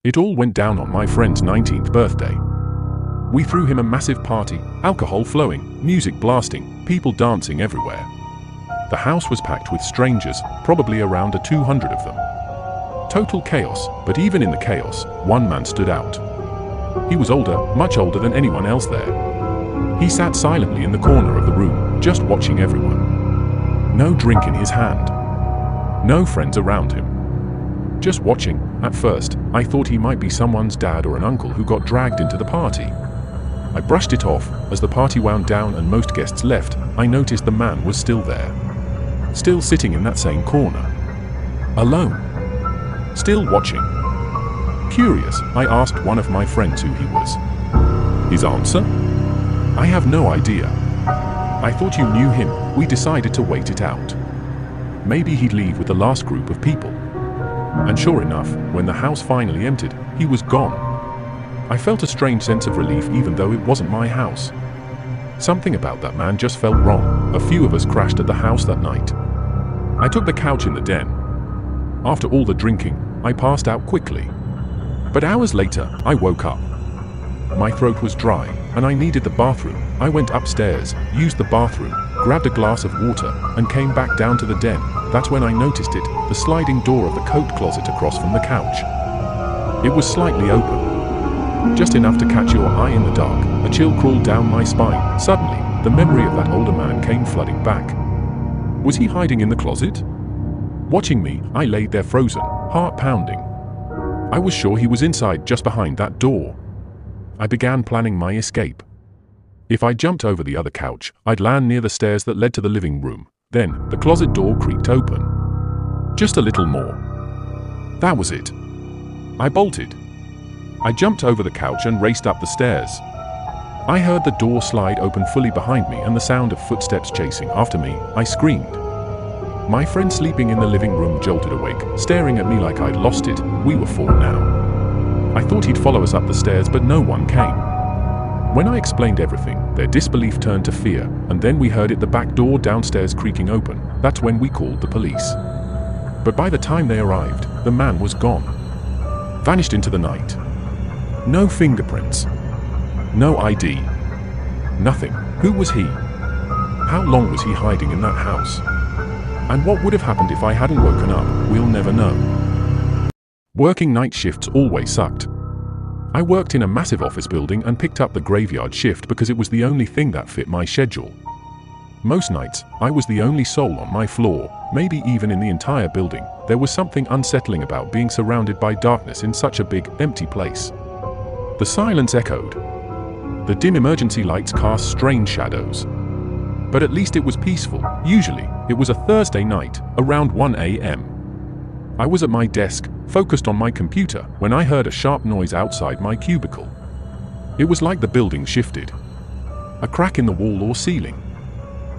It all went down on my friend's 19th birthday. We threw him a massive party, alcohol flowing, music blasting, people dancing everywhere. The house was packed with strangers, probably around 200 of them. Total chaos, but even in the chaos, one man stood out. He was older, much older than anyone else there. He sat silently in the corner of the room, just watching everyone. No drink in his hand. No friends around him. Just watching. At first, I thought he might be someone's dad or an uncle who got dragged into the party. I brushed it off. As the party wound down and most guests left, I noticed the man was still there. Still sitting in that same corner. Alone. Still watching. Curious, I asked one of my friends who he was. His answer? I have no idea. I thought you knew him. We decided to wait it out. Maybe he'd leave with the last group of people. And sure enough, when the house finally emptied, he was gone. I felt a strange sense of relief even though it wasn't my house. Something about that man just felt wrong. A few of us crashed at the house that night. I took the couch in the den. After all the drinking, I passed out quickly. But hours later, I woke up. My throat was dry, and I needed the bathroom. I went upstairs, used the bathroom, grabbed a glass of water, and came back down to the den. That's when I noticed it, the sliding door of the coat closet across from the couch. It was slightly open. Just enough to catch your eye in the dark. A chill crawled down my spine. Suddenly, the memory of that older man came flooding back. Was he hiding in the closet? Watching me, I laid there frozen, heart pounding. I was sure he was inside just behind that door. I began planning my escape. If I jumped over the other couch, I'd land near the stairs that led to the living room. Then, the closet door creaked open. Just a little more. That was it. I bolted. I jumped over the couch and raced up the stairs. I heard the door slide open fully behind me and the sound of footsteps chasing after me. I screamed. My friend sleeping in the living room jolted awake, staring at me like I'd lost it. We were four now. I thought he'd follow us up the stairs, but no one came. When I explained everything, their disbelief turned to fear, and then we heard the back door downstairs creaking open. That's when we called the police. But by the time they arrived, the man was gone. Vanished into the night. No fingerprints. No ID. Nothing. Who was he? How long was he hiding in that house? And what would have happened if I hadn't woken up? We'll never know. Working night shifts always sucked. I worked in a massive office building and picked up the graveyard shift because it was the only thing that fit my schedule. Most nights, I was the only soul on my floor, maybe even in the entire building. There was something unsettling about being surrounded by darkness in such a big, empty place. The silence echoed. The dim emergency lights cast strange shadows. But at least it was peaceful. Usually, it was a Thursday night, around 1 a.m. I was at my desk, focused on my computer, when I heard a sharp noise outside my cubicle. It was like the building shifted. A crack in the wall or ceiling.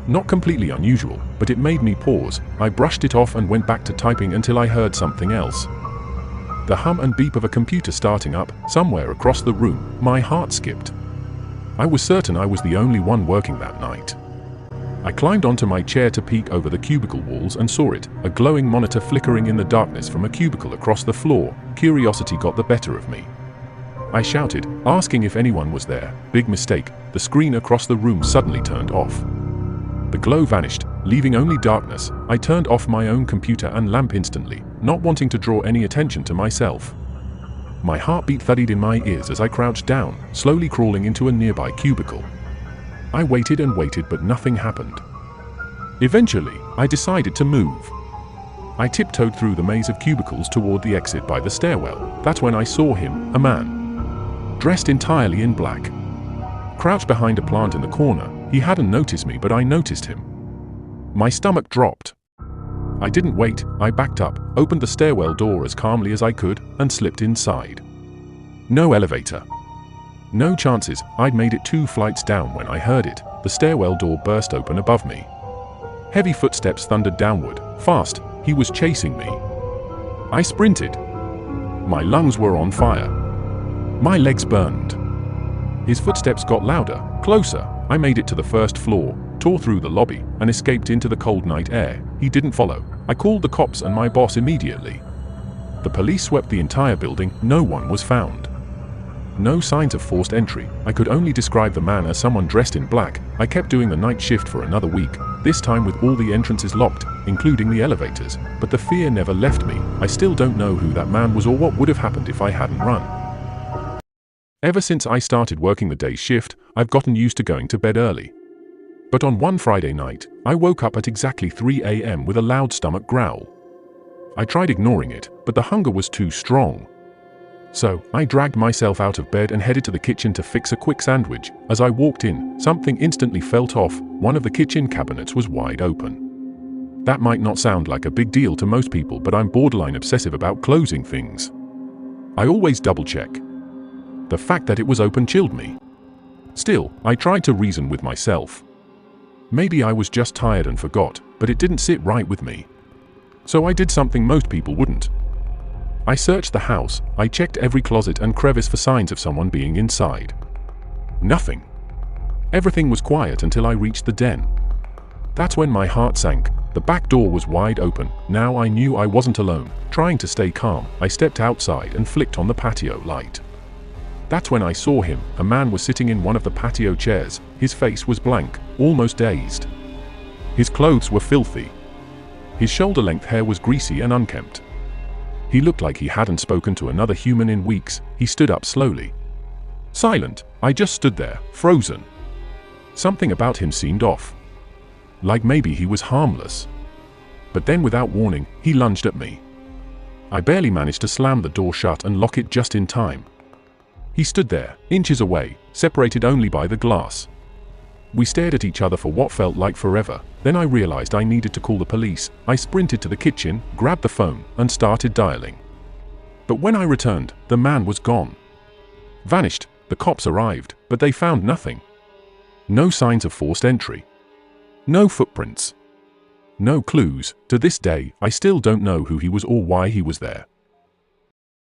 Not completely unusual, but it made me pause. I brushed it off and went back to typing until I heard something else. The hum and beep of a computer starting up, somewhere across the room. My heart skipped. I was certain I was the only one working that night. I climbed onto my chair to peek over the cubicle walls and saw it, a glowing monitor flickering in the darkness from a cubicle across the floor. Curiosity got the better of me. I shouted, asking if anyone was there. Big mistake, the screen across the room suddenly turned off. The glow vanished, leaving only darkness. I turned off my own computer and lamp instantly, not wanting to draw any attention to myself. My heartbeat thudded in my ears as I crouched down, slowly crawling into a nearby cubicle. I waited and waited, but nothing happened. Eventually, I decided to move. I tiptoed through the maze of cubicles toward the exit by the stairwell. That's when I saw him, a man. Dressed entirely in black. Crouched behind a plant in the corner. He hadn't noticed me, but I noticed him. My stomach dropped. I didn't wait. I backed up, opened the stairwell door as calmly as I could, and slipped inside. No elevator. No chances. I'd made it 2 flights down when I heard it. The stairwell door burst open above me. Heavy footsteps thundered downward. Fast. He was chasing me. I sprinted. My lungs were on fire. My legs burned. His footsteps got louder, closer. I made it to the first floor, tore through the lobby, and escaped into the cold night air. He didn't follow. I called the cops and my boss immediately. The police swept the entire building, no one was found. No signs of forced entry. I could only describe the man as someone dressed in black. I kept doing the night shift for another week, this time with all the entrances locked, including the elevators, but the fear never left me. I still don't know who that man was or what would have happened if I hadn't run. Ever since I started working the day shift, I've gotten used to going to bed early. But on one Friday night, I woke up at exactly 3 a.m. with a loud stomach growl. I tried ignoring it, but the hunger was too strong. So, I dragged myself out of bed and headed to the kitchen to fix a quick sandwich. As I walked in, something instantly felt off. One of the kitchen cabinets was wide open. That might not sound like a big deal to most people, but I'm borderline obsessive about closing things. I always double-check. The fact that it was open chilled me. Still, I tried to reason with myself. Maybe I was just tired and forgot, but it didn't sit right with me. So I did something most people wouldn't. I searched the house. I checked every closet and crevice for signs of someone being inside. Nothing. Everything was quiet until I reached the den. That's when my heart sank. The back door was wide open. Now I knew I wasn't alone. Trying to stay calm, I stepped outside and flicked on the patio light. That's when I saw him. A man was sitting in one of the patio chairs. His face was blank, almost dazed. His clothes were filthy. His shoulder-length hair was greasy and unkempt. He looked like he hadn't spoken to another human in weeks. He stood up slowly. Silent, I just stood there, frozen. Something about him seemed off. Like maybe he was harmless. But then without warning, he lunged at me. I barely managed to slam the door shut and lock it just in time. He stood there, inches away, separated only by the glass. We stared at each other for what felt like forever. Then I realized I needed to call the police. I sprinted to the kitchen, grabbed the phone, and started dialing. But when I returned, the man was gone. Vanished. The cops arrived, but they found nothing. No signs of forced entry. No footprints. No clues. To this day, I still don't know who he was or why he was there.